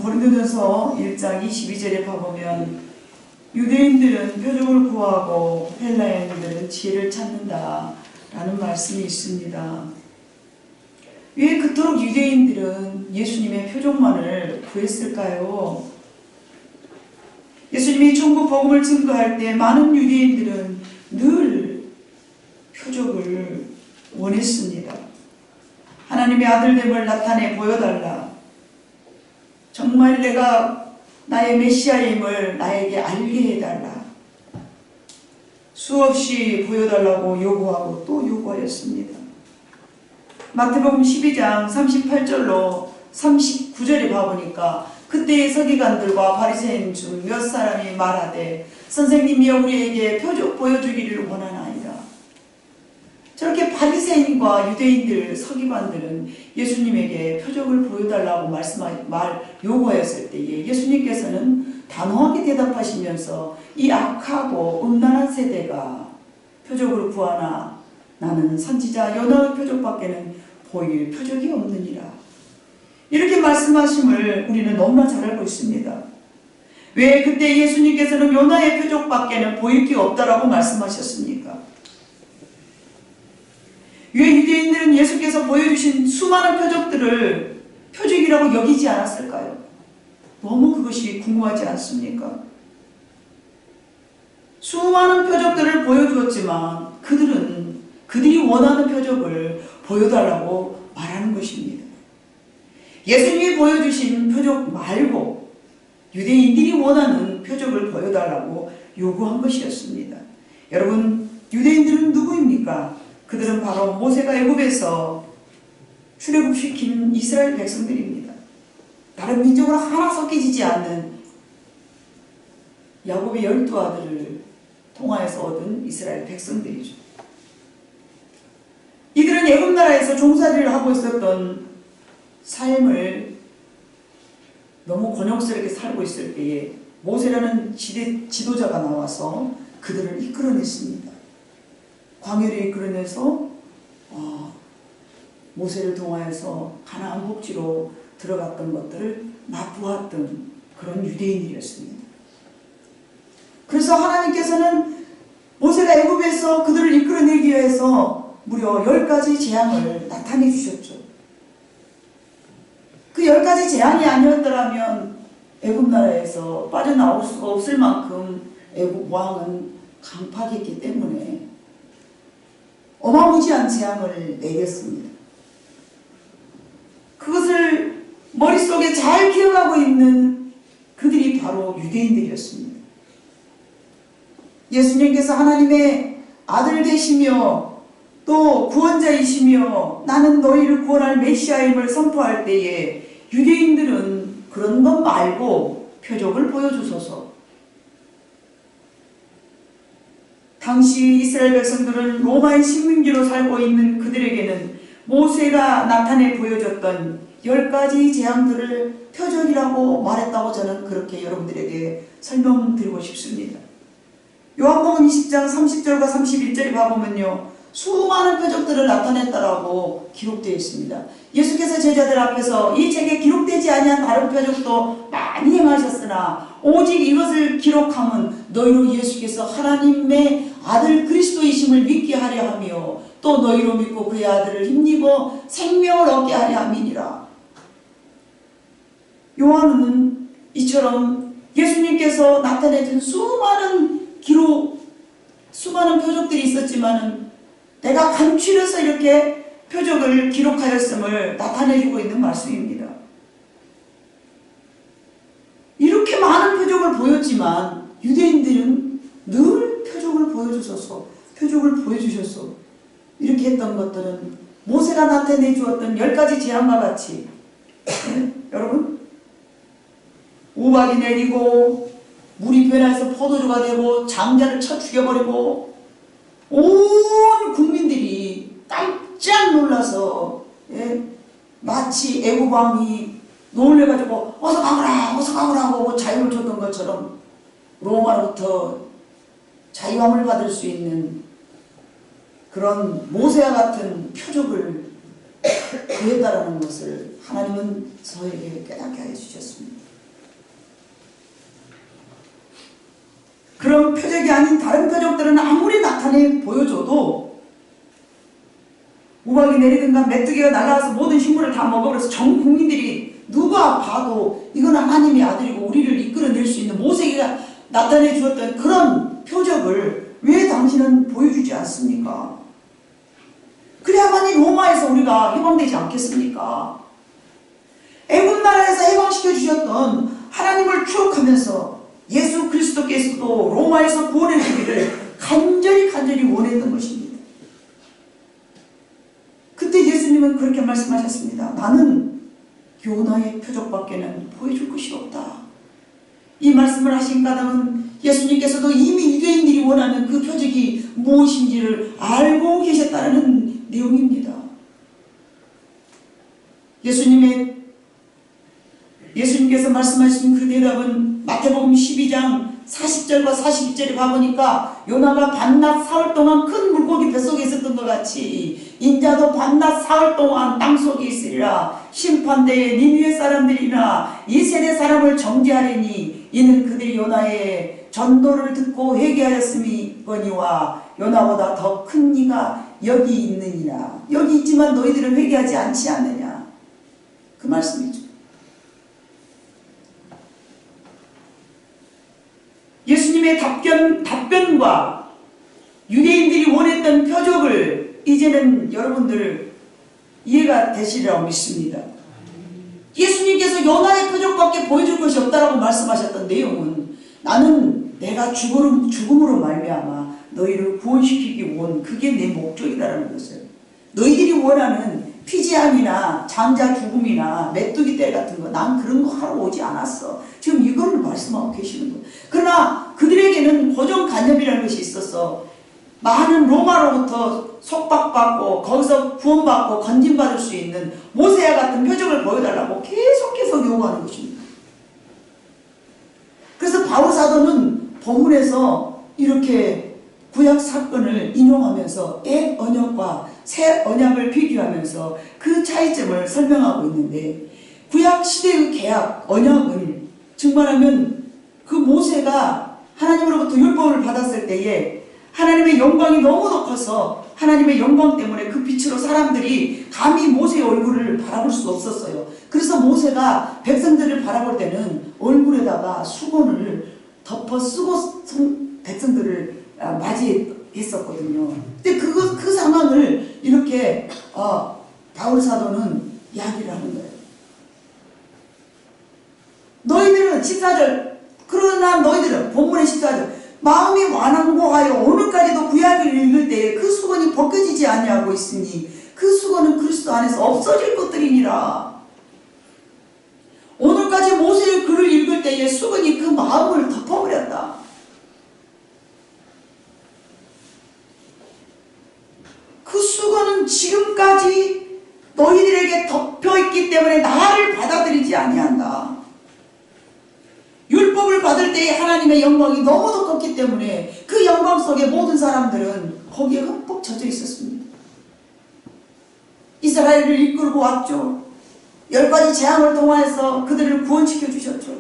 고린도전서 1장 22절에 봐보면 유대인들은 표적을 구하고 헬라인들은 지혜를 찾는다 라는 말씀이 있습니다. 왜 그토록 유대인들은 예수님의 표적만을 구했을까요? 예수님이 천국 복음을 증거할 때 많은 유대인들은 늘 표적을 원했습니다. 하나님의 아들됨을 나타내 보여달라. 정말 내가 나의 메시아임을 나에게 알게 해달라. 수없이 보여달라고 요구하고 또 요구하였습니다. 마태복음 12장 38절로 39절에 봐보니까 그때의 서기관들과 바리새인 중 몇 사람이 말하되 선생님이여 우리에게 표적 보여주기를 원하나이다. 저렇게 바리새인과 유대인들 서기관들은 예수님에게 표적을 보여달라고 요구하였을 때에 예수님께서는 단호하게 대답하시면서 이 악하고 음란한 세대가 표적을 구하나 나는 선지자 요나의 표적밖에는 보일 표적이 없느니라. 이렇게 말씀하심을 우리는 너무나 잘 알고 있습니다. 왜 그때 예수님께서는 요나의 표적밖에는 보일 게 없다라고 말씀하셨습니까? 왜 유대인들은 예수께서 보여주신 수많은 표적들을 표적이라고 여기지 않았을까요? 너무 그것이 궁금하지 않습니까? 수많은 표적들을 보여주었지만 그들이 원하는 표적을 보여달라고 말하는 것입니다. 예수님이 보여주신 표적 말고 유대인들이 원하는 표적을 보여달라고 요구한 것이었습니다. 여러분, 유대인들은 누구입니까? 그들은 바로 모세가 애굽에서 출애굽시킨 이스라엘 백성들입니다. 다른 민족으로 하나 섞이지 않는 야곱의 12아들을 통하여서 얻은 이스라엘 백성들이죠. 이들은 애굽 나라에서 종살이를 하고 있었던 삶을 너무 곤욕스럽게 살고 있을 때에 모세라는 지도자가 나와서 그들을 이끌어냈습니다. 광야를 이끌어내서 모세를 통하여서 가나안 복지로 들어갔던 것들을 맛보았던 그런 유대인들이었습니다. 그래서 하나님께서는 모세가 애굽에서 그들을 이끌어내기 위해서 무려 10가지 재앙을 나타내 주셨죠. 그 10가지 재앙이 아니었더라면 애굽 나라에서 빠져나올 수가 없을 만큼 애굽 왕은 강팍했기 때문에 어마무지한 재앙을 내렸습니다. 그것을 머릿속에 잘 기억하고 있는 그들이 바로 유대인들이었습니다. 예수님께서 하나님의 아들 되시며 또 구원자이시며 나는 너희를 구원할 메시아임을 선포할 때에 유대인들은 그런 것 말고 표적을 보여주소서. 당시 이스라엘 백성들은 로마의 식민지로 살고 있는 그들에게는 모세가 나타내 보여줬던 10가지 재앙들을 표적이라고 말했다고 저는 그렇게 여러분들에게 설명드리고 싶습니다. 요한복음 20장 30절과 31절에 봐보면요, 수많은 표적들을 나타냈다라고 기록되어 있습니다. 예수께서 제자들 앞에서 이 책에 기록되지 아니한 다른 표적도 많이 행하셨으나 오직 이것을 기록함은 너희로 예수께서 하나님의 아들 그리스도이심을 믿게 하려 하며 또 너희로 믿고 그의 아들을 힘입어 생명을 얻게 하려 함이니라. 요한은 이처럼 예수님께서 나타내준 수많은 표적들이 있었지만은 내가 간추려서 이렇게 표적을 기록하였음을 나타내주고 있는 말씀입니다. 이렇게 많은 표적을 보였지만 유대인들은 늘 표적을 보여주소서, 표적을 보여주셔서 이렇게 했던 것들은 모세가 나타내 주었던 10가지 재앙과 같이 여러분, 우박이 내리고 물이 변해서 포도주가 되고 장자를 쳐 죽여버리고 온 국민들이 깜짝 놀라서 마치 애굽 왕이 놀래가지고 어서 가거라고 자유를 줬던 것처럼 로마로부터 자유함을 받을 수 있는 그런 모세와 같은 표적을 구해달라는 것을 하나님은 저에게 깨닫게 하여 주셨습니다. 이런 표적이 아닌 다른 표적들은 아무리 나타내 보여줘도 우박이 내리든가 메뚜기가 날아와서 모든 식물을 다 먹어버려서 전 국민들이 누가 봐도 이건 하나님의 아들이고 우리를 이끌어낼 수 있는 모세가 나타내 주었던 그런 표적을 왜 당신은 보여주지 않습니까? 그래야만이 로마에서 우리가 해방되지 않겠습니까? 애굽 나라에서 해방시켜 주셨던 하나님을 추억하면서 예수 그리스도께서도 로마에서 구원해 주기를 간절히 원했던 것입니다. 그때 예수님은 그렇게 말씀하셨습니다. 나는 요나의 표적밖에는 보여줄 것이 없다. 이 말씀을 하신 까닭은 예수님께서도 이미 유대인들이 원하는 그 표적이 무엇인지를 알고 계셨다는 내용입니다. 예수님께서 말씀하신 그 대답은 마태복음 12장 40절과 42절에 가보니까 요나가 밤낮 사흘 동안 큰 물고기 뱃속에 있었던 것 같이 인자도 밤낮 사흘 동안 땅속에 있으리라. 심판대에 니느웨 사람들이나 이 세대 사람을 정죄하리니 이는 그들이 요나의 전도를 듣고 회개하였음이거니와 요나보다 더 큰 이가 여기 있느니라. 여기 있지만 너희들은 회개하지 않지 않느냐. 그 말씀이죠. 예수님의 답변과 유대인들이 원했던 표적을 이제는 여러분들 이해가 되시리라고 믿습니다. 예수님께서 요나의 표적밖에 보여줄 것이 없다라고 말씀하셨던 내용은 나는 내가 죽음으로 말미암아 너희를 구원시키기 원 그게 내 목적이다라는 것을 너희들이 원하는 피지암이나 장자 죽음이나 메뚜기 떼 같은 거 난 그런 거 하러 오지 않았어. 지금 이걸 말씀하고 계시는 거예요. 그러나 그들에게는 고정관념이라는 것이 있어서 많은 로마로부터 속박받고 거기서 구원받고 건진받을 수 있는 모세와 같은 표적을 보여달라고 계속 요구하는 것입니다. 그래서 바울 사도는 본문에서 이렇게 구약 사건을 인용하면서 옛 언약과 새 언약을 비교하면서 그 차이점을 설명하고 있는데 구약 시대의 계약 언약은 증말하면 그 모세가 하나님으로부터 율법을 받았을 때에 하나님의 영광이 너무도 커서 하나님의 영광 때문에 그 빛으로 사람들이 감히 모세의 얼굴을 바라볼 수 없었어요. 그래서 모세가 백성들을 바라볼 때는 얼굴에다가 수건을 덮어 쓰고 백성들을 맞이했었거든요. 근데 그 상황을 이렇게 바울 사도는 이야기를 하는 거예요. 너희들은 14절 그러나 너희들은 본문의 14절 마음이 완고하여 오늘까지도 구약을 읽을 때에 그 수건이 벗겨지지 아니하고 있으니 그 수건은 그리스도 안에서 없어질 것들이니라. 오늘까지 모세의 글을 읽을 때에 수건이 그 마음을 덮어버렸다. 그 수건은 지금까지 너희들에게 덮여있기 때문에 나를 받아들이지 아니한다. 율법을 받을 때에 하나님의 영광이 너무도 컸기 때문에 그 영광 속에 모든 사람들은 거기에 흠뻑 젖어 있었습니다. 이스라엘을 이끌고 왔죠. 10가지 재앙을 통하여서 그들을 구원시켜 주셨죠.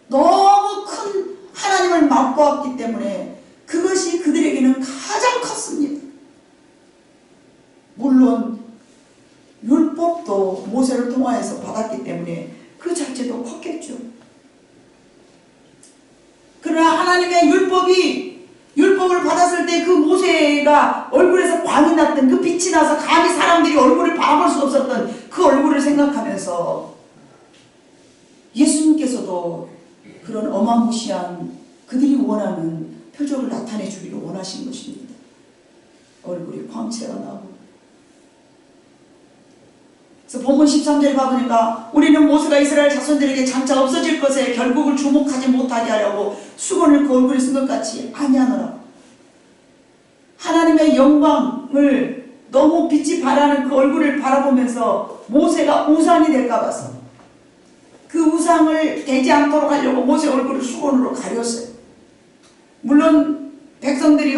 너무 큰 하나님을 맛보았기 때문에 그것이 그들에게는 가장 컸습니다. 물론 율법도 모세를 통하여서 받았기 때문에 그 자체도 컸겠죠. 그러나 하나님의 율법을 받았을 때 그 모세가 얼굴에서 광이 났던 그 빛이 나서 감히 사람들이 얼굴을 바라볼 수 없었던 그 얼굴을 생각하면서 예수님께서도 그런 어마무시한 그들이 원하는 표적을 나타내 주기를 원하신 것입니다. 얼굴이 광채가 나고. 그래서 본문 13절에 가보니까 우리는 모세가 이스라엘 자손들에게 장차 없어질 것에 결국을 주목하지 못하게 하려고 수건을 그 얼굴에 쓴 것 같이 아니하노라. 하나님의 영광을 너무 빛이 발하는 그 얼굴을 바라보면서 모세가 우상이 될까 봐서 그 우상을 되지 않도록 하려고 모세 얼굴을 수건으로 가렸어요. 물론 백성들이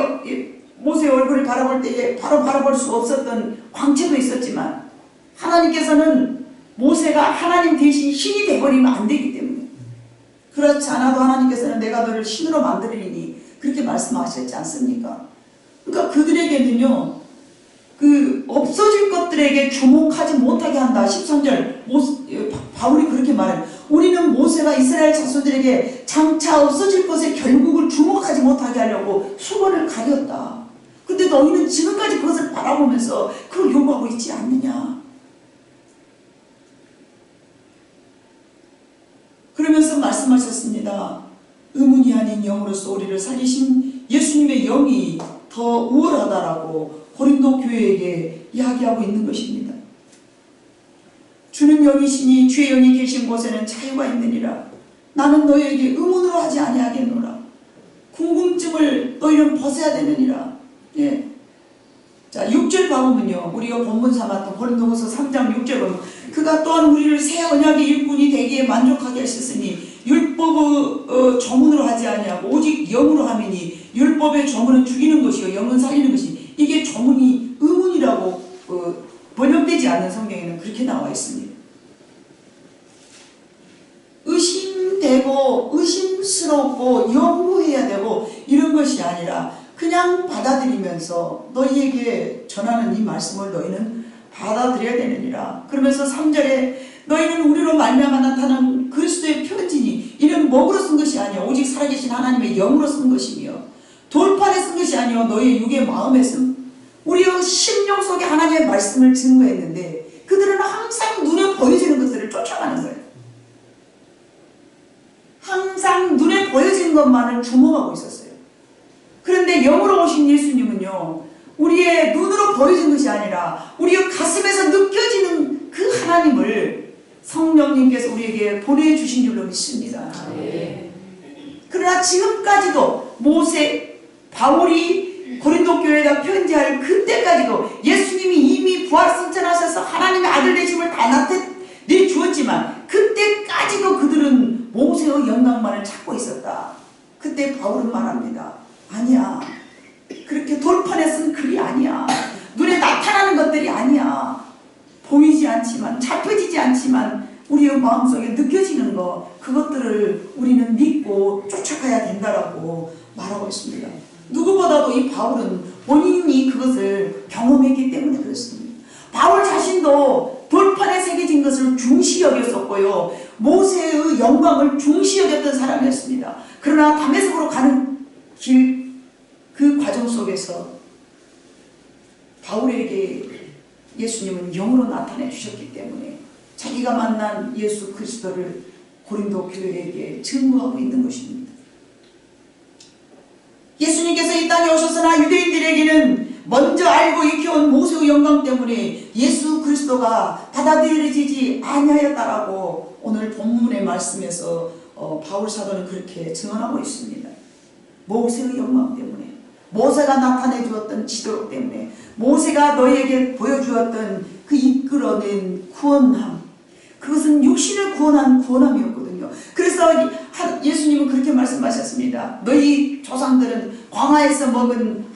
모세 얼굴을 바라볼 때에 바로 바라볼 수 없었던 광채도 있었지만 하나님께서는 모세가 하나님 대신 신이 되어버리면 안 되기 때문에 그렇지 않아도 하나님께서는 내가 너를 신으로 만들리니 그렇게 말씀하셨지 않습니까? 그러니까 그들에게는요, 그 없어질 것들에게 주목하지 못하게 한다. 13절 바울이 그렇게 말해요. 우리는 모세가 이스라엘 자손들에게 장차 없어질 것에 결국을 주목하지 못하게 하려고 수건을 가렸다. 근데 너희는 지금까지 그것을 바라보면서 그걸 요구하고 있지 않느냐. 그러면서 말씀하셨습니다. 의문이 아닌 영으로서 우리를 살리신 예수님의 영이 더 우월하다라고 고린도 교회에게 이야기하고 있는 것입니다. 주는 영이시니 주의 영이 계신 곳에는 자유가 있느니라. 나는 너희에게 의문으로 하지 아니하겠노라. 궁금증을 너희는 벗어야 되느니라. 예. 자, 6절 봐보면요, 우리가 본문 삼았던 고린도후서 3장 6절 보면 그가 또한 우리를 새 언약의 일꾼이 되기에 만족하게 하셨으니 율법의 조문으로 하지 아니하고 오직 영으로 하미니 율법의 조문은 죽이는 것이요 영은 살리는 것이니 이게 조문이 의문이라고 번역되지 않는 성경에는 그렇게 나와 있습니다. 의심되고 의심스럽고 연구해야 되고 이런 것이 아니라 그냥 받아들이면서 너희에게 전하는 이 말씀을 너희는 받아들여야 되느니라. 그러면서 3절에 너희는 우리로 말미암아 나타난 그리스도의 편지니 이는 먹으로 쓴 것이 아니요 오직 살아계신 하나님의 영으로 쓴 것이며 돌판에 쓴 것이 아니요 너희의 육의 마음에 쓴 우리의 심령 속에 하나님의 말씀을 증거했는데 그들은 항상 눈에 보여지는 것들을 쫓아가는 거예요. 항상 눈에 보여지는 것만을 주목하고 있었어요. 그런데 영으로 오신 예수님은요, 우리의 눈으로 보여진 것이 아니라 우리의 가슴에서 느껴지는 그 하나님을 성령님께서 우리에게 보내주신 줄로 믿습니다. 그러나 지금까지도 바울이 고린도 교회에다 편지할 그때까지도 예수님이 이미 부활승천하셔서 하나님의 아들 되심을 다 내주었지만 그때까지도 그들은 모세의 영광만을 찾고 있었다. 그때 바울은 말합니다. 아니야. 그렇게 돌판에 쓴 글이 아니야. 눈에 나타나는 것들이 아니야. 보이지 않지만 잡혀지지 않지만 우리의 마음속에 느껴지는 것 그것들을 우리는 믿고 쫓아가야 된다라고 말하고 있습니다. 누구보다도 이 바울은 본인이 그것을 경험했기 때문에 그렇습니다. 바울 자신도 돌판에 새겨진 것을 중시 여겼었고요. 모세의 영광을 중시 여겼던 사람이었습니다. 그러나 다메섹으로 가는 길 그 과정 속에서 바울에게 예수님은 영으로 나타내 주셨기 때문에 자기가 만난 예수 그리스도를 고린도 교회에게 증거하고 있는 것입니다. 예수님께서 이 땅에 오셨으나 유대인들에게는 먼저 알고 익혀온 모세의 영광 때문에 예수 그리스도가 받아들여지지 아니하였다라고 오늘 본문의 말씀에서 바울 사도는 그렇게 증언하고 있습니다. 모세의 영광 때문에, 모세가 나타내 주었던 지도 때문에, 모세가 너희에게 보여주었던 그 이끌어낸 구원함, 그것은 육신을 구원한 구원함이었거든요. 그래서 예수님은 그렇게 말씀하셨습니다. 너희 조상들은 광야에서 먹은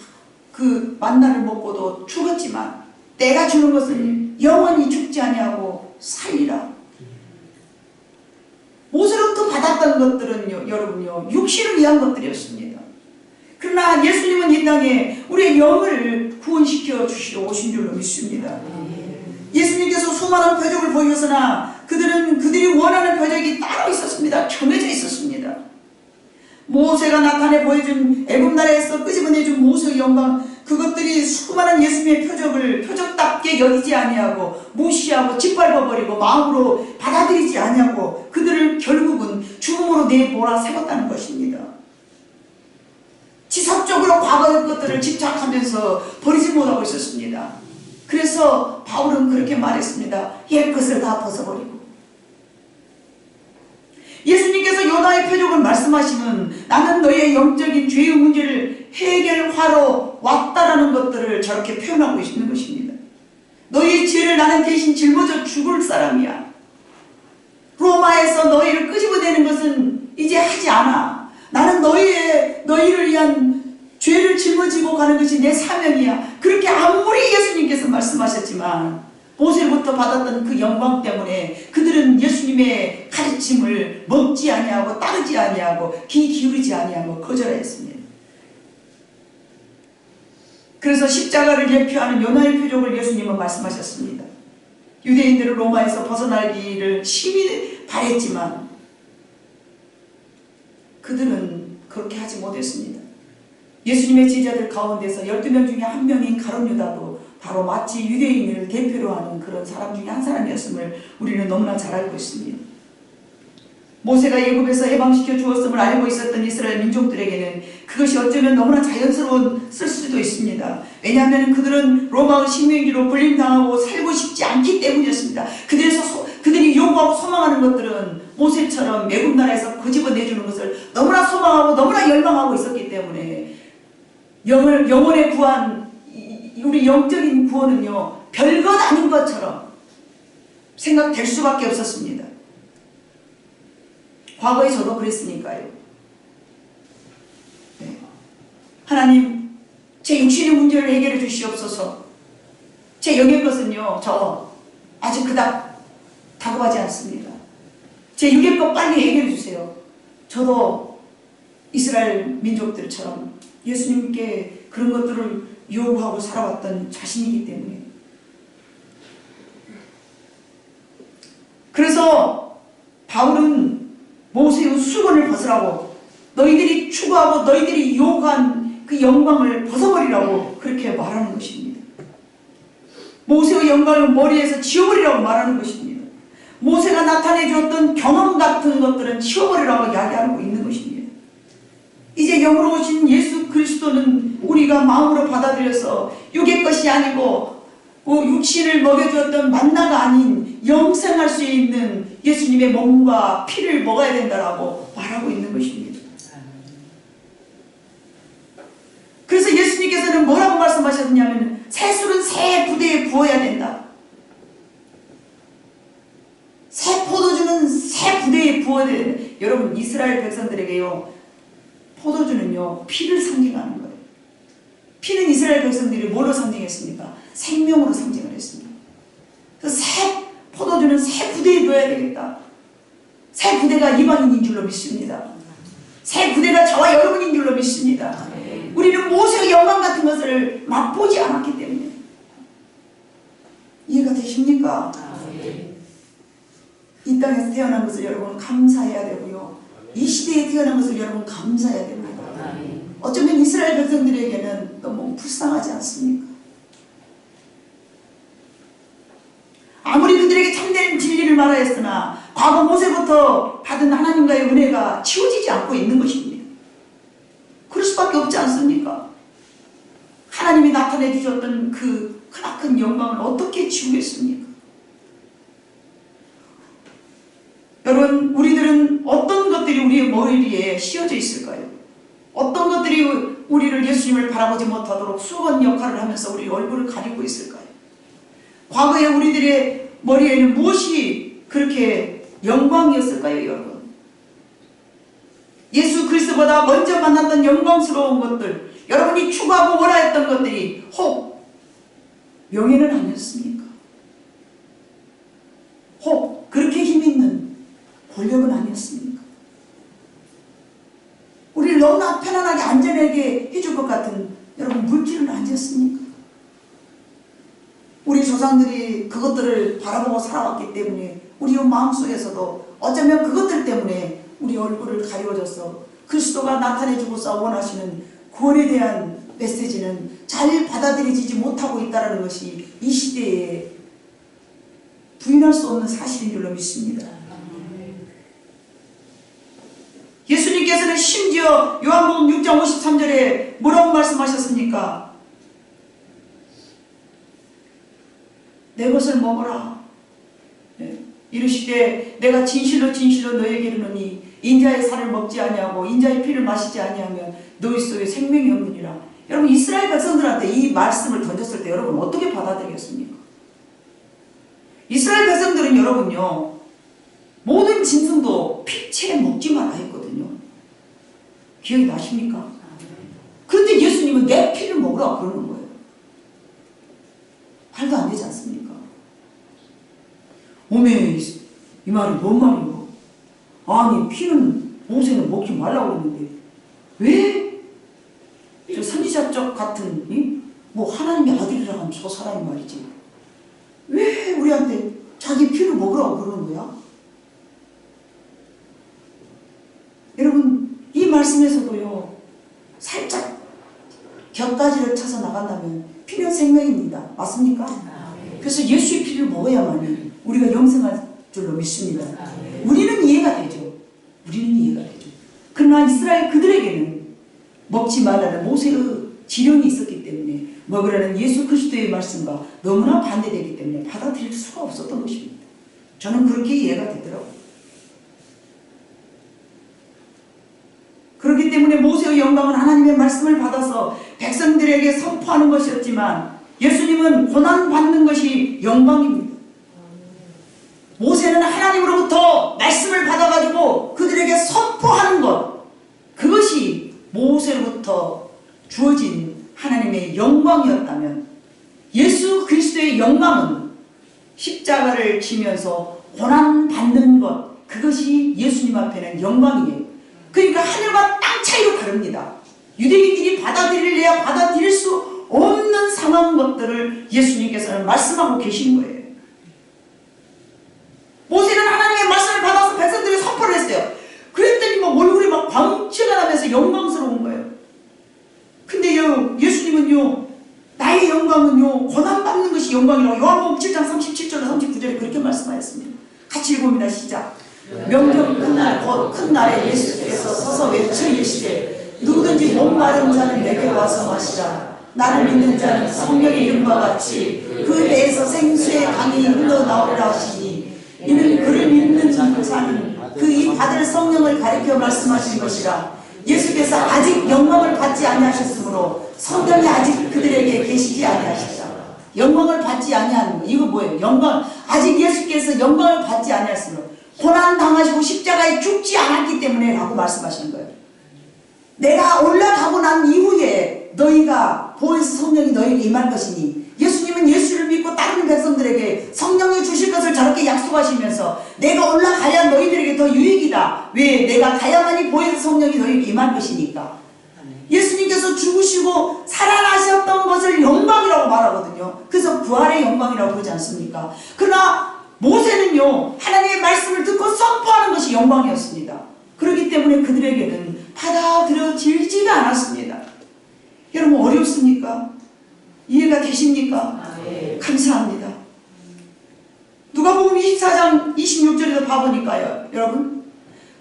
그 만나를 먹고도 죽었지만 내가 주는 것은 영원히 죽지 아니하고 살리라. 모세로부터 받았던 것들은요, 여러분요, 육신을 위한 것들이었습니다. 그러나 예수님은 이 땅에 우리의 영을 구원시켜 주시러 오신 줄로 믿습니다. 예수님께서 수많은 표적을 보이셨으나 그들이 원하는 표적이 따로 있었습니다. 정해져 있었습니다. 모세가 나타내 보여준 애굽 나라에서 끄집어내준 모세의 영광, 그것들이 수많은 예수님의 표적을 표적답게 여기지 아니하고 무시하고 짓밟아버리고 마음으로 받아들이지 아니하고 그들을 결국은 죽음으로 내몰아 세웠다는 것입니다. 지속적으로 과거의 것들을 집착하면서 버리지 못하고 있었습니다. 그래서 바울은 그렇게 말했습니다. 옛 것을 다 벗어버리고. 예수님께서 요나의 표적을 말씀하시면 나는 너희의 영적인 죄의 문제를 해결하러 왔다라는 것들을 저렇게 표현하고 있는 것입니다. 너희의 죄를 나는 대신 짊어져 죽을 사람이야. 로마에서 너희를 끄집어내는 것은 이제 하지 않아. 나는 너희를 위한 죄를 짊어지고 가는 것이 내 사명이야. 그렇게 아무리 예수님께서 말씀하셨지만 모세로부터 받았던 그 영광 때문에 그들은 예수님의 가르침을 먹지 아니하고 따르지 아니하고 귀 기울이지 아니하고 거절하였습니다. 그래서 십자가를 예표하는 요나의 표적을 예수님은 말씀하셨습니다. 유대인들은 로마에서 벗어나기를 심히 바랬지만 그들은 그렇게 하지 못했습니다. 예수님의 제자들 가운데서 12명 중에 한 명인 가룟 유다도 바로 마치 유대인을 대표로 하는 그런 사람 중에 한 사람이었음을 우리는 너무나 잘 알고 있습니다. 모세가 애굽에서 해방시켜 주었음을 알고 있었던 이스라엘 민족들에게는 그것이 어쩌면 너무나 자연스러웠을 수도 있습니다. 왜냐하면 그들은 로마의 식민지로 불림당하고 살고 싶지 않기 때문이었습니다. 그들이 요구하고 소망하는 것들은 모세처럼 애굽 나라에서 거집어내주는 것을 너무나 소망하고 너무나 열망하고 있었기 때문에 영혼의 구원, 우리 영적인 구원은요 별것 아닌 것처럼 생각될 수밖에 없었습니다. 과거에 저도 그랬으니까요. 네. 하나님, 제 육신의 문제를 해결해 주시옵소서. 제 영의 것은요, 저 아직 그닥 다급하지 않습니다. 제 육의 것 빨리 해결해 주세요. 저도 이스라엘 민족들처럼 예수님께 그런 것들을 요구하고 살아왔던 자신이기 때문에. 그래서 바울은 모세의 수건을 벗으라고, 너희들이 추구하고 너희들이 요구한 그 영광을 벗어버리라고 그렇게 말하는 것입니다. 모세의 영광을 머리에서 지워버리라고 말하는 것입니다. 모세가 나타내 주었던 경험 같은 것들은 지워버리라고 이야기하고 있는 것입니다. 이제 영으로 오신 예수 그리스도는 우리가 마음으로 받아들여서 육의 것이 아니고 육신을 먹여주었던 만나가 아닌 영생할 수 있는 예수님의 몸과 피를 먹어야 된다라고 말하고 있는 것입니다. 그래서 예수님께서는 뭐라고 말씀하셨냐면 새 술은 새 부대에 부어야 된다. 새 포도주는 새 부대에 부어야 된다. 여러분, 이스라엘 백성들에게요, 포도주는요 피를 상징하는 거예요. 피는 이스라엘 백성들이 뭘로 상징했습니까? 생명으로 상징을 했습니다. 그래서 새 포도주는 새 부대에 넣어야 되겠다. 새 부대가 이방인인 줄로 믿습니다. 새 부대가 저와 여러분인 줄로 믿습니다. 우리는 모세의 영광 같은 것을 맛보지 않았기 때문에. 이해가 되십니까? 이 땅에서 태어난 것을 여러분 감사해야 되고요, 이 시대에 태어난 것을 여러분 감사해야 됩니다. 어쩌면 이스라엘 백성들에게는 너무 불쌍하지 않습니까? 아무리 그들에게 참된 진리를 말하였으나 과거 모세부터 받은 하나님과의 은혜가 치워지지 않고 있는 것입니다. 그럴 수밖에 없지 않습니까? 하나님이 나타내 주셨던 그 크나큰 영광을 어떻게 지우겠습니까? 여러분, 우리들은 어떤 것들이 우리의 머리에 씌워져 있을까요? 어떤 것들이 우리를 예수님을 바라보지 못하도록 수건 역할을 하면서 우리 얼굴을 가리고 있을까요? 과거에 우리들의 머리에는 무엇이 그렇게 영광이었을까요, 여러분? 예수 그리스도보다 먼저 만났던 영광스러운 것들, 여러분이 추구하고 원하였던 것들이 혹 명예는 아니었습니까? 혹 그렇게 힘있는 권력은 아니었습니까? 우리를 너무나 편안하게 안전하게 해줄 것 같은 여러분 물질은 아니었습니까? 우리 조상들이 그것들을 바라보고 살아왔기 때문에 우리 마음속에서도 어쩌면 그것들 때문에 우리 얼굴을 가리워져서 그리스도가 나타내주고서 원하시는 구원에 대한 메시지는 잘 받아들이지 못하고 있다는 것이 이 시대에 부인할 수 없는 사실인 줄로 믿습니다. 예수님께서는 심지어 요한복음 6장 53절에 뭐라고 말씀하셨습니까? 내 것을 먹어라. 네. 이르시되 내가 진실로 진실로 너에게 이르노니 인자의 살을 먹지 아니하고 인자의 피를 마시지 아니하면 너희 속에 생명이 없느니라. 여러분, 이스라엘 백성들한테 이 말씀을 던졌을 때 여러분 어떻게 받아들였습니까? 이스라엘 백성들은 여러분요, 모든 짐승도 피채 먹지 마라 했거든요. 기억이 나십니까? 그런데 예수님은 내 피를 먹으라 그러는 거예요. 말도 안 되지 않습니까? 오메, 이 말이 뭔 말이오? 아니, 피는 모세는 먹지 말라고 그랬는데 왜? 저 선지자적 같은 뭐 하나님의 아들이라고 하면 저 사람이 말이지 왜 우리한테 자기 피를 먹으라고 그러는 거야? 여러분, 이 말씀에서도요, 살짝 곁가지를 쳐서 나간다면 피는 생명입니다. 맞습니까? 그래서 예수의 피를 먹어야만 우리가 영생할 줄로 믿습니다. 우리는 이해가 되죠. 우리는 이해가 되죠. 그러나 이스라엘 그들에게는 먹지 말라는 모세의 지령이 있었기 때문에 먹으라는 예수 그리스도의 말씀과 너무나 반대되기 때문에 받아들일 수가 없었던 것입니다. 저는 그렇게 이해가 되더라고요. 그렇기 때문에 모세의 영광은 하나님의 말씀을 받아서 백성들에게 선포하는 것이었지만 예수님은 고난받는 것이 영광입니다. 모세는 하나님으로부터 말씀을 받아가지고 그들에게 선포하는 것, 그것이 모세로부터 주어진 하나님의 영광이었다면 예수 그리스도의 영광은 십자가를 지면서 고난받는 것, 그것이 예수님 앞에는 영광이에요. 그러니까 하늘과 땅 차이로 다릅니다. 유대인들이 받아들일래야 받아들일 수 없는 상황 것들을 예수님께서는 말씀하고 계신 거예요. 모세는 하나님의 말씀을 받아서 백성들이 선포를 했어요. 그랬더니 막 얼굴이 막 광채가 나면서 영광스러운 거예요. 근데요, 예수님은요, 나의 영광은요, 고난받는 것이 영광이라고 요한복음 7장 37절로 39절에 그렇게 말씀하였습니다. 같이 읽어봅니다. 시작. 명령 끝날 곧 큰 날에 예수께서 서서 외쳐 이르시되 누구든지 목마른 자는 내게 와서 마시라. 나를 믿는 자는 성경의 이름과 같이 그 배에서 생수의 강이 흘러나오리라 하시니 이는 그를 믿는 자는 그 이 받을 성령을 가리켜 말씀하신 것이라. 예수께서 아직 영광을 받지 아니하셨으므로 성령이 아직 그들에게 계시지 아니하시라. 영광을 받지 아니하는 거, 이거 뭐예요? 영광, 아직 예수께서 영광을 받지 아니하셨으므로 고난 당하시고 십자가에 죽지 않았기 때문에 라고 말씀하시는 거예요. 내가 올라가고 난 이후에 너희가 보혜사 성령이 너희에게 임할 것이니, 예수님은 예수를 믿고 따르는 백성들에게 성령이 주실 것을 저렇게 약속하시면서 내가 올라가야 너희들에게 더 유익이다. 왜? 내가 가야만이 보혜사 성령이 너희에게 임할 것이니까. 예수님께서 죽으시고 살아나셨던 것을 영광이라고 말하거든요. 그래서 부활의 영광이라고 그러지 않습니까? 그러나 모세는요, 하나님의 말씀을 듣고 선포하는 것이 영광이었습니다. 그렇기 때문에 그들에게는 받아들여지지가 않았습니다. 여러분, 어렵습니까? 이해가 되십니까? 네. 감사합니다. 누가복음 24장 26절에도 봐보니까요, 여러분,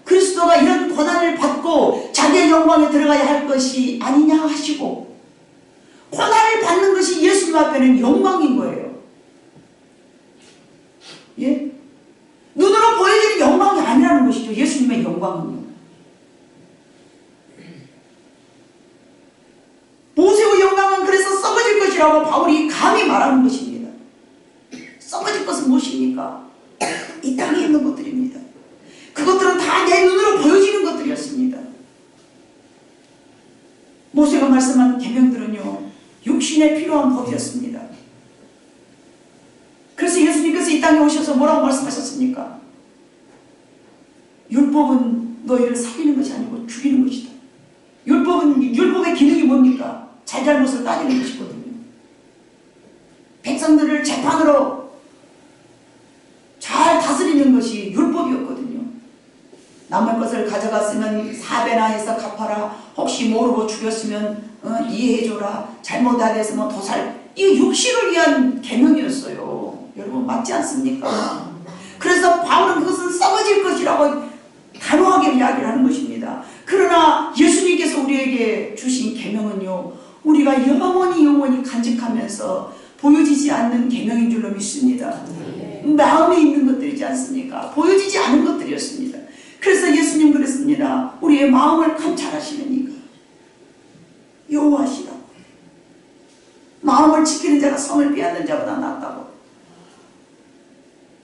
그리스도가 이런 고난을 받고 자기의 영광에 들어가야 할 것이 아니냐 하시고, 고난을 받는 것이 예수님 앞에는 영광인 거예요. 예? 눈으로 보여지는 영광이 아니라는 것이죠. 예수님의 영광은요. 모세의 영광은 그래서 썩어질 것이라고 바울이 감히 말하는 것입니다. 썩어질 것은 무엇입니까? 이 땅에 있는 것들입니다. 그것들은 다 내 눈으로 보여지는 것들이었습니다. 모세가 말씀한 계명들은요, 육신에 필요한 법이었습니다. 그래서 예수님께서 이 땅에 오셔서 뭐라고 말씀하셨습니까? 율법은 너희를 살리는 것이 아니고 죽이는 것이다. 율법의 기능이 뭡니까? 잘잘못을 따지는 것이거든요. 백성들을 재판으로 잘 다스리는 것이 율법이었거든요. 남의 것을 가져갔으면 4배나 해서 갚아라. 혹시 모르고 죽였으면 이해해줘라. 잘못 안 했으면 더 이 육신을 위한 계명이었어요. 여러분, 맞지 않습니까? 그래서 바울은 그것은 썩어질 것이라고 단호하게 이야기를 하는 것입니다. 그러나 예수님께서 우리에게 주신 계명은요, 우리가 영원히 간직하면서 보여지지 않는 계명인 줄로 믿습니다. 마음에 있는 것들이지 않습니까? 보여지지 않은 것들이었습니다. 그래서 예수님 그랬습니다. 우리의 마음을 감찰하시는 이가 여호와시라고. 마음을 지키는 자가 성을 빼앗는 자보다 낫다고.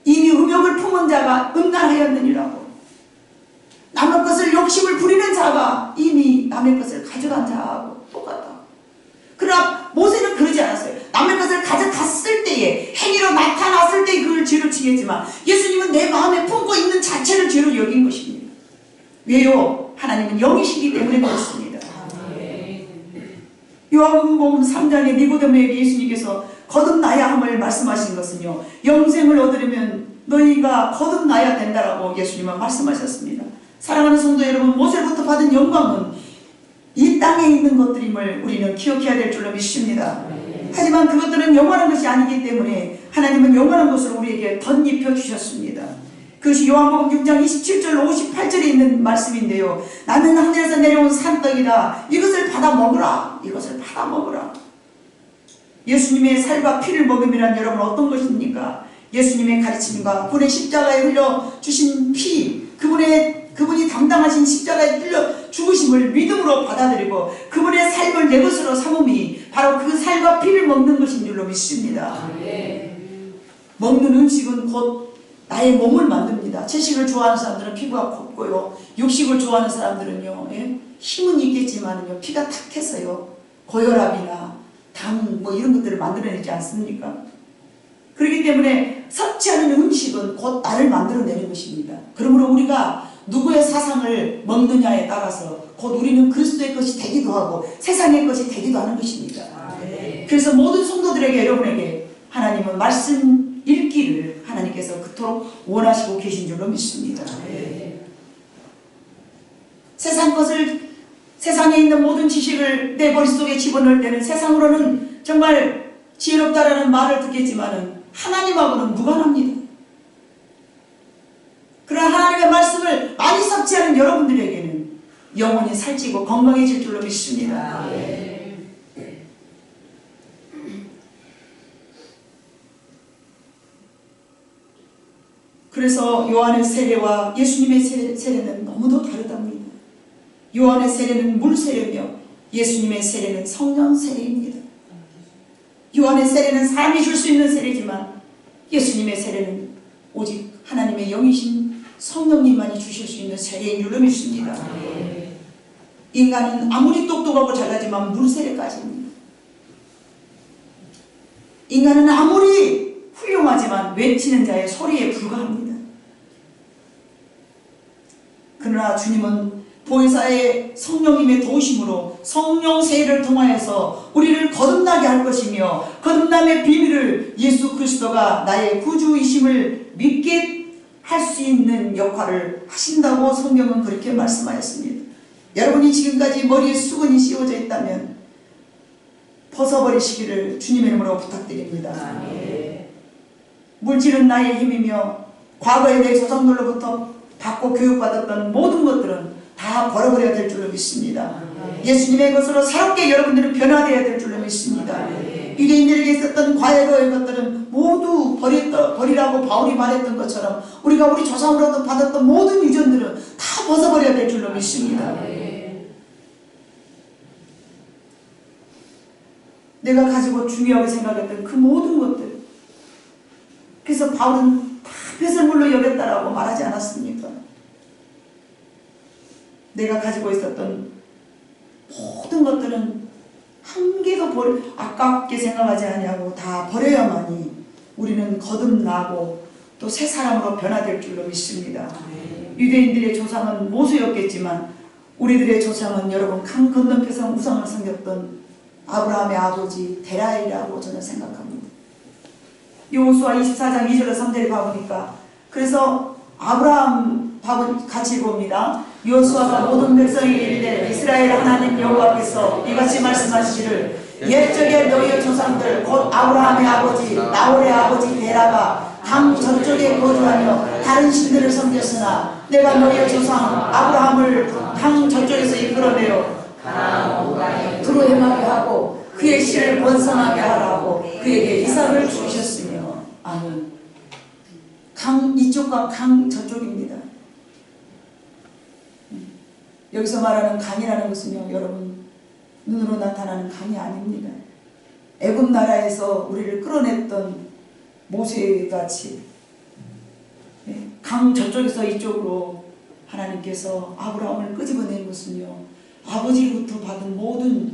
이미 음욕을 품은 자가 음란하였느니라고. 남의 것을 욕심을 부리는 자가 이미 남의 것을 가져간 자하고 똑같다. 그러나 모세는 그러지 않았어요. 남의 것을 가져갔을 때에 행위를 실제로 나타났을 때 그걸 죄로 치겠지만 예수님은 내 마음에 품고 있는 자체를 죄로 여긴 것입니다. 왜요? 하나님은 영이시기 때문에 그렇습니다. 요한복음 3장에 니고데모에게 예수님께서 거듭나야 함을 말씀하신 것은요, 영생을 얻으려면 너희가 거듭나야 된다라고 예수님은 말씀하셨습니다. 사랑하는 성도 여러분, 모세부터 받은 영광은 이 땅에 있는 것들임을 우리는 기억해야 될 줄로 믿습니다. 하지만 그것들은 영원한 것이 아니기 때문에 하나님은 영원한 것을 우리에게 덧입혀 주셨습니다. 그것이 요한복음 6장 27절 58절에 있는 말씀인데요, 나는 하늘에서 내려온 산떡이다. 이것을 받아 먹으라. 이것을 받아 먹으라. 예수님의 살과 피를 먹음이란 여러분 어떤 것입니까? 예수님의 가르침과 그분의 십자가에 흘려 주신 피, 그분이 담당하신 십자가에 흘려 죽으심을 믿음으로 받아들이고 그분의 삶을 내 것으로 삼음이 바로 그 살과 피를 먹는 것인 줄로 믿습니다. 먹는 음식은 곧 나의 몸을 만듭니다. 채식을 좋아하는 사람들은 피부가 곱고요, 육식을 좋아하는 사람들은요, 힘은 있겠지만요, 피가 탁해서요, 고혈압이나 당 이런 것들을 만들어내지 않습니까? 그렇기 때문에 섭취하는 음식은 곧 나를 만들어내는 것입니다. 그러므로 우리가 누구의 사상을 먹느냐에 따라서 곧 우리는 그리스도의 것이 되기도 하고 세상의 것이 되기도 하는 것입니다. 그래서 모든 성도들에게, 여러분에게 하나님은 말씀 읽기를 하나님께서 그토록 원하시고 계신 줄로 믿습니다. 세상에 있는 모든 지식을 내 머릿속에 집어넣을 때는 세상으로는 정말 지혜롭다라는 말을 듣겠지만은 하나님하고는 무관합니다. 그러나 하나님의 말씀을 많이 섭취하는 여러분들에게는 영혼이 살찌고 건강해질 줄로 믿습니다. 그래서 요한의 세례와 예수님의 세례는 너무도 다르답니다. 요한의 세례는 물 세례며 예수님의 세례는 성령 세례입니다. 요한의 세례는 사람이 줄 수 있는 세례지만 예수님의 세례는 오직 하나님의 영이신 성령님만이 주실 수 있는 세례인 줄로 믿습니다. 인간은 아무리 똑똑하고 잘나지만 물 세례까지입니다. 인간은 아무리 훌륭하지만 외치는 자의 소리에 불과합니다. 그러나 주님은 보혜사의 성령님의 도우심으로 성령 세례를 통하여서 우리를 거듭나게 할 것이며 거듭남의 비밀을 예수 그리스도가 나의 구주이심을 믿게 할 수 있는 역할을 하신다고 성경은 그렇게 말씀하였습니다. 여러분이 지금까지 머리에 수건이 씌워져 있다면 벗어버리시기를 주님의 이름으로 부탁드립니다. 물질은 나의 힘이며 과거에 내 조상들로부터 받고 교육받았던 모든 것들은 다 버려버려야 될 줄로 믿습니다. 예수님의 것으로 새롭게 여러분들은 변화되어야 될 줄로 믿습니다. 유대인들에게 있었던 과거의 것들은 모두 버리라고 바울이 말했던 것처럼 우리가 우리 조상으로부터 받았던 모든 유전들은 다 벗어버려야 될 줄로 믿습니다. 내가 가지고 중요하게 생각했던 그 모든 것들, 그래서 바울은 다 배설물로 여겼다라고 말하지 않았습니까? 내가 가지고 있었던 모든 것들은 한 개도 아깝게 생각하지 아니하고 다 버려야만이 우리는 거듭나고 또 새 사람으로 변화될 줄로 믿습니다. 유대인들의 조상은 모세였겠지만 우리들의 조상은 여러분 강 건너편에서 우상을 섬겼던 아브라함의 아버지 데라이라고 저는 생각합니다. 여호수아 24장 2절로 3절에 봐보니까, 그래서 아브라함 같이 봅니다. 여호수아가 모든 백성에게 이르되 이스라엘 하나님 여호와께서 이같이 말씀하시기를 옛적에 너희의 조상들 곧 아브라함의 아버지 나홀의 아버지 데라가 강 저쪽에 거주하며 다른 신들을 섬겼으나 내가 너희의 조상 아브라함을 강 저쪽에서 이끌어내어 두루 행하게 하고 그의 씨를 번성하게 하라고 그에게 이삭을 주셨으며. 아멘. 강 이쪽과 강 저쪽입니다. 여기서 말하는 강이라는 것은요, 여러분 눈으로 나타나는 강이 아닙니다. 애굽 나라에서 우리를 끌어냈던 모세같이 강 저쪽에서 이쪽으로 하나님께서 아브라함을 끄집어낸 것은요, 아버지로부터 받은 모든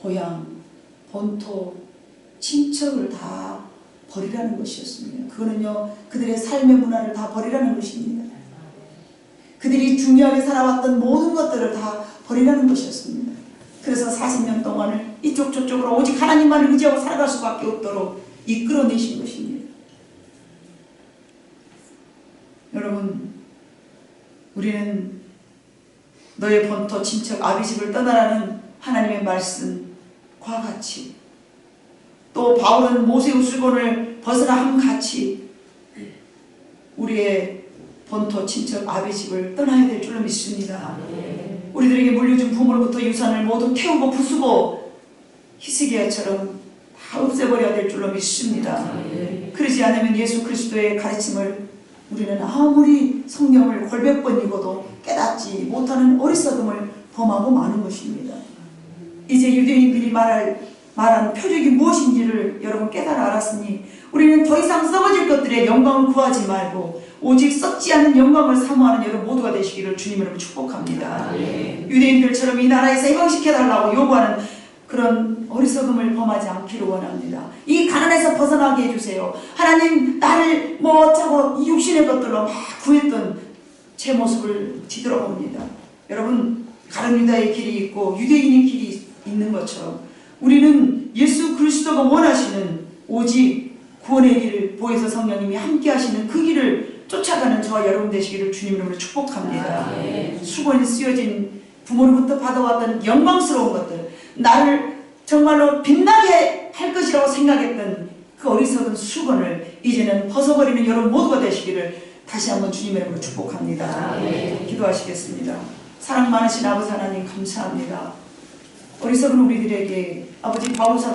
고향, 본토, 친척을 다 버리라는 것이었습니다. 그거는요, 그들의 삶의 문화를 다 버리라는 것입니다. 그들이 중요하게 살아왔던 모든 것들을 다 버리라는 것이었습니다. 그래서 40년 동안을 이쪽 저쪽으로 오직 하나님만을 의지하고 살아갈 수밖에 없도록 이끌어내신 것입니다. 여러분, 우리는 너의 본토 친척 아비집을 떠나라는 하나님의 말씀과 같이, 또 바울은 모세의 수건을 벗어나 함 같이 우리의 본토 친척 아비집을 떠나야 될 줄로 믿습니다. 우리들에게 물려준 부모로부터 유산을 모두 태우고 부수고 히스기야처럼 다 없애버려야 될 줄로 믿습니다. 그러지 않으면 예수 그리스도의 가르침을 우리는 아무리 성경을 골백 번 읽어도 깨닫지 못하는 어리석음을 범하고 마는 것입니다. 이제 유대인들이 말한 표적이 무엇인지를 여러분 깨달아 알았으니 우리는 더 이상 썩어질 것들의 영광을 구하지 말고 오직 썩지 않는 영광을 사모하는 여러분 모두가 되시기를 주님으로 축복합니다. 유대인들처럼 이 나라에서 해방시켜달라고 요구하는 그런 어리석음을 범하지 않기를 원합니다. 이 가난에서 벗어나게 해주세요. 하나님, 나를 어쩌고 이 육신의 것들로 막 구했던 제 모습을 뒤돌아봅니다. 여러분, 가룟 유다의 길이 있고 유대인의 길이 있는 것처럼 우리는 예수 그리스도가 원하시는 오직 구원의 길을 보혜사 성령님이 함께 하시는 그 길을 쫓아가는 저와 여러분 되시기를 주님 이름으로 축복합니다. 수건이 쓰여진 부모로부터 받아왔던 영광스러운 것들, 나를 정말로 빛나게 할 것이라고 생각했던 그 어리석은 수건을 이제는 벗어버리는 여러분 모두가 되시기를 다시 한번 주님 이름으로 축복합니다. 기도하시겠습니다. 사랑 많으신 아버지 하나님 감사합니다. 어리석은 우리들에게 아버지 바울사